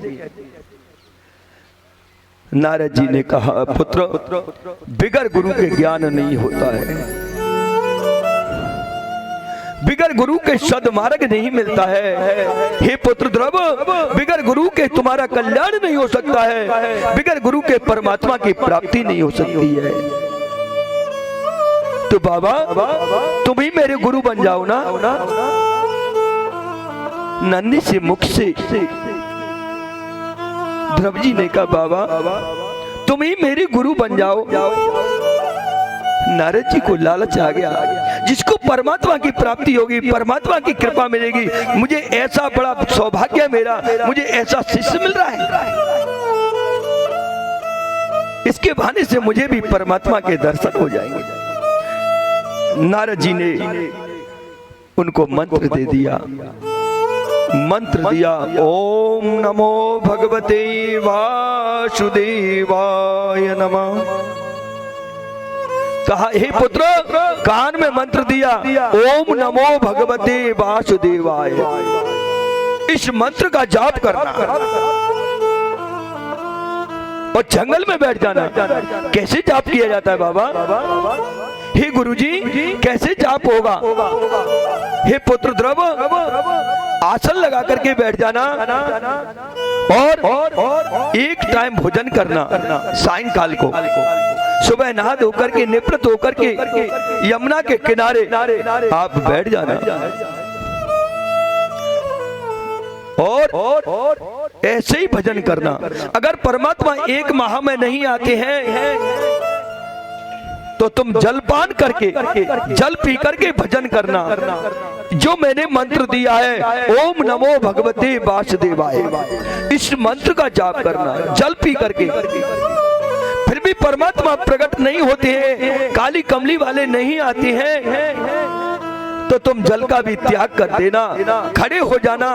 B: नारद जी ने कहा, पुत्र बिगर गुरु के ज्ञान नहीं होता है, बिगर गुरु के सद्मार्ग नहीं मिलता है। हे पुत्र ध्रुव, बिगर गुरु के तुम्हारा कल्याण नहीं हो सकता है, बिगर गुरु के परमात्मा की प्राप्ति नहीं हो सकती है। तो बाबा तुम ही मेरे गुरु बन जाओ ना। नन्ही से मुख से ध्रुव जी ने कहा, बाबा तुम ही मेरे गुरु बन जाओ। नारद जी को लालच आ गया, जिसको परमात्मा की प्राप्ति होगी, परमात्मा की कृपा मिलेगी, मुझे ऐसा बड़ा सौभाग्य मेरा, मुझे ऐसा शिष्य मिल रहा है, इसके बहाने से मुझे भी परमात्मा के दर्शन हो जाएंगे। नारद जी ने उनको मंत्र दे दिया, मंत्र दिया, ओम नमो भगवते वासुदेवाय नमः। कहा, हे पुत्र कान में मंत्र दिया, ओम नमो भगवते वासुदेवाय। इस मंत्र का जाप करना और जंगल में बैठ जाना। कैसे जाप किया जाता है बाबा? हे गुरुजी कैसे जाप होगा? हे पुत्र ध्रुव आसन लगा करके बैठ जाना और एक टाइम भोजन करना सायंकाल को। सुबह नहा धो करके निवृत्त होकर के यमुना के किनारे आप बैठ जाना और ऐसे ही भजन करना। अगर परमात्मा एक माह में नहीं आते हैं तो तुम जलपान करके, जल पी करके भजन करना। जो मैंने मंत्र दिया है, ओम नमो भगवते वासुदेवाय, इस मंत्र का जाप करना जल पी करके। फिर भी परमात्मा प्रकट नहीं होते हैं, काली कमली वाले नहीं आते हैं, तो तुम जल का भी त्याग कर देना, खड़े हो जाना,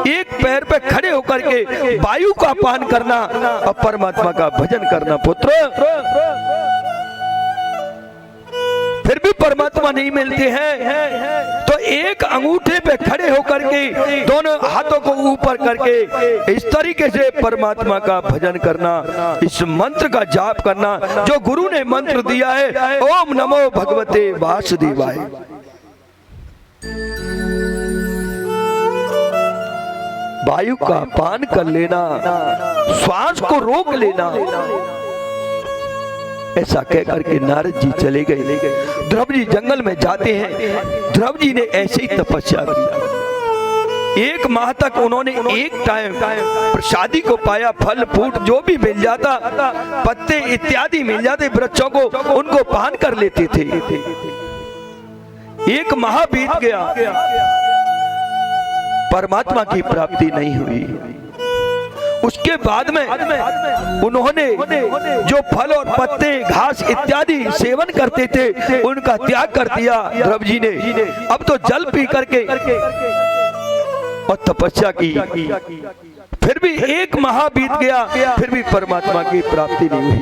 B: एक पैर पे खड़े होकर के वायु का पान करना और परमात्मा का भजन करना। पुत्र फिर भी परमात्मा नहीं मिलते हैं तो एक अंगूठे पे खड़े होकर के दोनों हाथों को ऊपर करके इस तरीके से परमात्मा का भजन करना, इस मंत्र का जाप करना जो गुरु ने मंत्र दिया है, ओम नमो भगवते वासुदेवाय। वायु का पान कर लेना, श्वास को रोक लेना। ऐसा कह करके नारद जी चले गए। ध्रुव जी जंगल में जाते हैं। ध्रुव जी ने ऐसे ही तपस्या की। एक माह तक उन्होंने एक टाइम प्रसादी को पाया, फल फूट जो भी मिल जाता, पत्ते इत्यादि मिल जाते वृक्षों को, उनको पान कर लेते थे। एक माह बीत गया, परमात्मा की प्राप्ति नहीं हुई। उसके बाद में उन्होंने जो फल और पत्ते घास इत्यादि सेवन करते थे उनका त्याग कर दिया ध्रुव जी ने। अब तो जल पी करके और तपस्या की। फिर भी एक माह बीत गया, फिर भी परमात्मा की प्राप्ति नहीं हुई।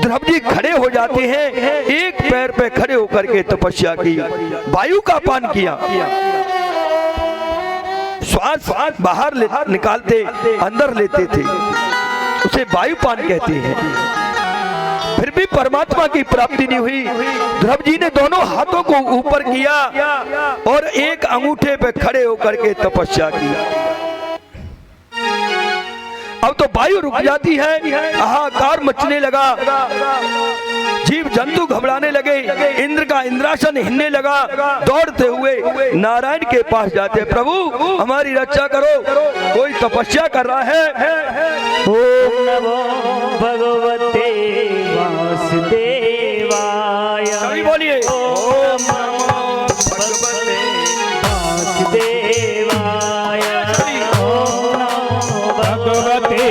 B: ध्रुव जी खड़े हो जाते हैं, एक पैर पे खड़े होकर के तपस्या की, वायु का पान किया, श्वास बाहर निकालते अंदर लेते थे, उसे वायुपान कहते हैं। फिर भी परमात्मा की प्राप्ति नहीं हुई। ध्रुव जी ने दोनों हाथों को ऊपर किया और एक अंगूठे पे खड़े होकर के तपस्या की। अब तो वायु रुक जाती है, हाहाकार मचने लगा, जीव जंतु घबराने लगे, इंद्र का इंद्रासन हिलने लगा। दौड़ते हुए नारायण के पास जाते, प्रभु हमारी रक्षा करो, कोई तपस्या कर रहा है।
A: ओम नमो भगवते वासुदेवाय।
B: सभी बोलिए
A: ओम नमो भगवते वासुदेवाय। ओम नमो भगवते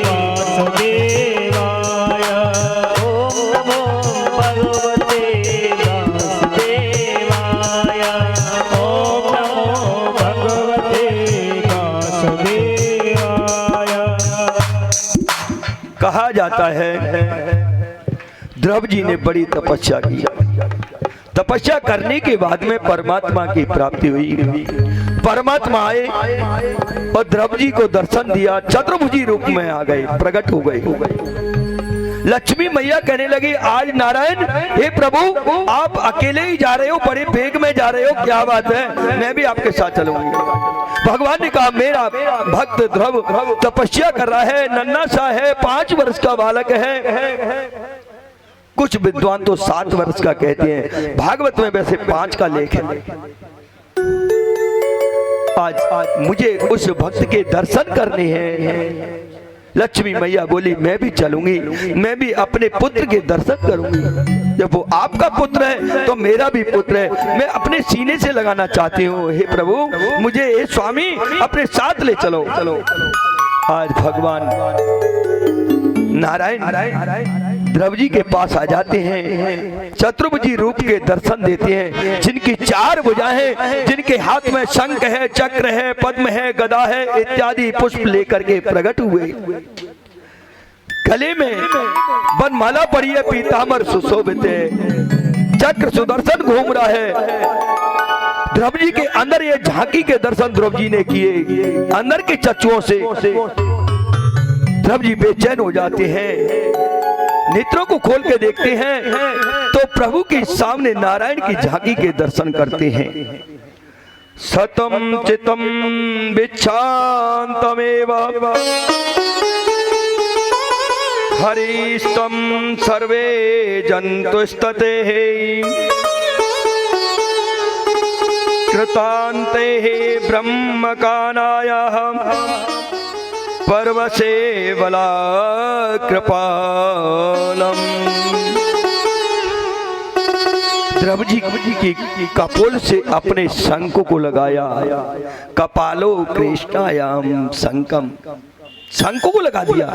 A: वासुदेवाय। ओम नमो भगवते वासुदेवाय। ओम नमो भगवते वासुदेवाय।
B: कहा जाता है ध्रुव जी ने बड़ी तपस्या की। तपस्या करने के बाद में परमात्मा की प्राप्ति हुई। परमात्मा आए और ध्रुव जी को दर्शन दिया, चतुर्भुजी रूप में आ गए, प्रकट हो गए। लक्ष्मी मैया कहने लगी, आज नारायण हे प्रभु आप अकेले ही जा रहे हो, बड़े वेग में जा रहे हो, क्या बात है, मैं भी आपके साथ चलूंगी। भगवान ने कहा, मेरा भक्त ध्रुव तपस्या कर रहा है, नन्हा सा है, 5 वर्ष का बालक है। कुछ विद्वान तो 7 वर्ष का कहते हैं, भागवत में वैसे 5 का लेख है। आज मुझे उस भक्त के दर्शन करने हैं। लक्ष्मी मैया बोली, मैं भी चलूंगी, मैं भी अपने पुत्र के दर्शन करूंगी। जब वो आपका पुत्र है तो मेरा भी पुत्र है, मैं अपने सीने से लगाना चाहती हूँ। हे प्रभु मुझे हे स्वामी अपने साथ ले चलो। आज भगवान नारायण ध्रुव जी के पास आ जाते हैं, चतुर्भुजी रूप के दर्शन देते हैं, जिनकी 4 भुजाएं हैं, जिनके हाथ में शंख है, चक्र है, पद्म है, गदा है इत्यादि पुष्प लेकर के प्रकट हुए। गले में वनमाला पड़ी है, पीतांबर सुशोभित है, चक्र सुदर्शन घूम रहा है। ध्रुव जी के अंदर ये झांकी के दर्शन ध्रुव जी ने किए। अंदर के चक्षुओं से ध्रुव जी बेचैन हो जाते हैं, नेत्रों को खोल के देखते हैं तो प्रभु के सामने नारायण की झांकी के दर्शन करते हैं। सतम चितम विच्छांतमेव हरिस्तम सर्वे जंतुस्तते कृतान्ते ब्रह्मकानायाः परम सेवला कृपालम। ध्रुव जी की कपोल से अपने शंख को लगाया। कपालो कृष्णायाम शंकम, शंख को लगा दिया।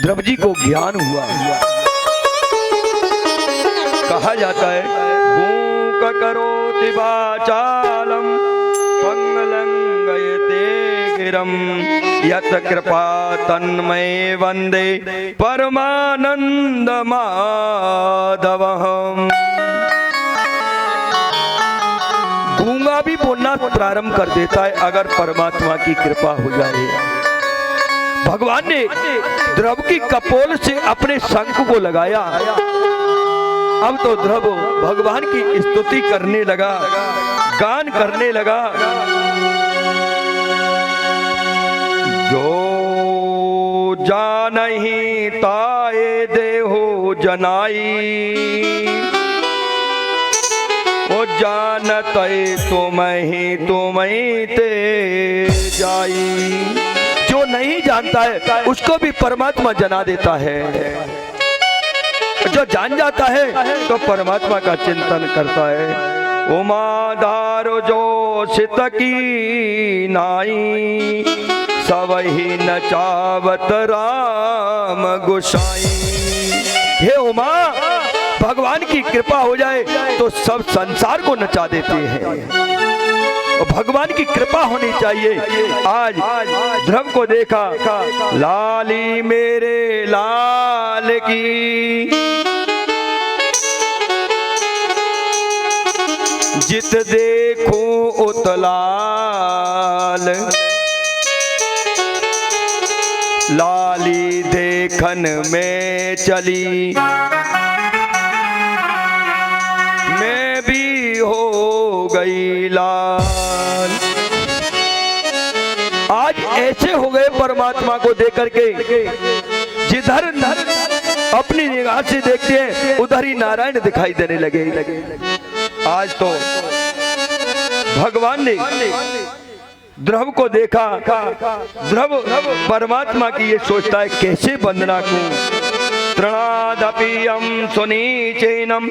B: ध्रुव जी को ज्ञान हुआ। कहा जाता है भूक करोति वाचालम पंगलंगयते गिरम यत कृपा तन्मय वंदे परमानंद माधवम्। गूंगा भी बोलना प्रारंभ कर देता है अगर परमात्मा की कृपा हो जाए। भगवान ने ध्रुव की कपोल से अपने शंख को लगाया। अब तो ध्रुव भगवान की स्तुति करने लगा, गान करने लगा। जो जानहि ताए देहो जनाई, ओ जानत तुम्हें ते जाई। जो नहीं जानता है उसको भी परमात्मा जना देता है। जो जान जाता है तो परमात्मा का चिंतन करता है। उमादारो जो सित की नाई, सवही नचावत राम गोसाई। हे उमा, भगवान की कृपा हो जाए तो सब संसार को नचा देते हैं। भगवान की कृपा होनी चाहिए। आज ध्रुव को देखा, लाली मेरे लाल की, जित देखो उतलाल, लाली देखन में चली, मैं भी हो गई लाल। आज ऐसे हो गए परमात्मा को देख करके, जिधर अपनी निगाह से देखते हैं उधर ही नारायण दिखाई देने लगे। आज तो भगवान ने ध्रुव को देखा। ध्रुव परमात्मा की ये सोचता है कैसे वंदना करूं। तृणादपियम सुनीचेनम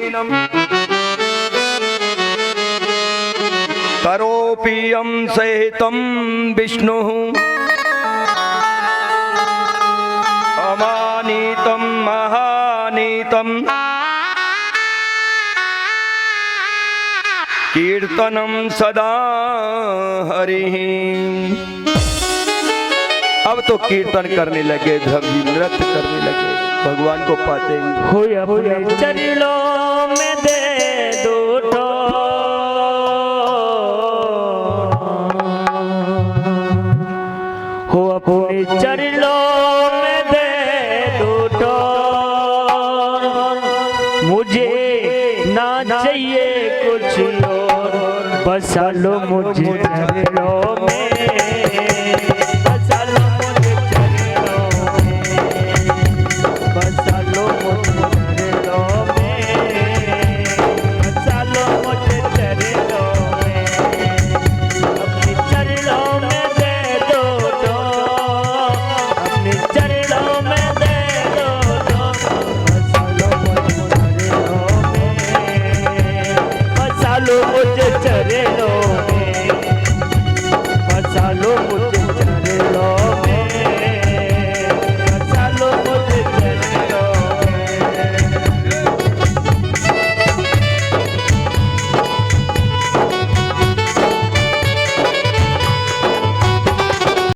B: करोपियम सहितम विष्णु, अमानीतम महानीतम कीर्तनम सदा हरि। अब तो कीर्तन करने लगे, ध्रुव जी नृत्य करने लगे भगवान को पाते ही।
A: हो अपने चरणों में दे दो ठो, हो अपने चरणों में दे दो ठो, मुझे ना चाहिए कुछ और, बसा लो मुझे चरणों में।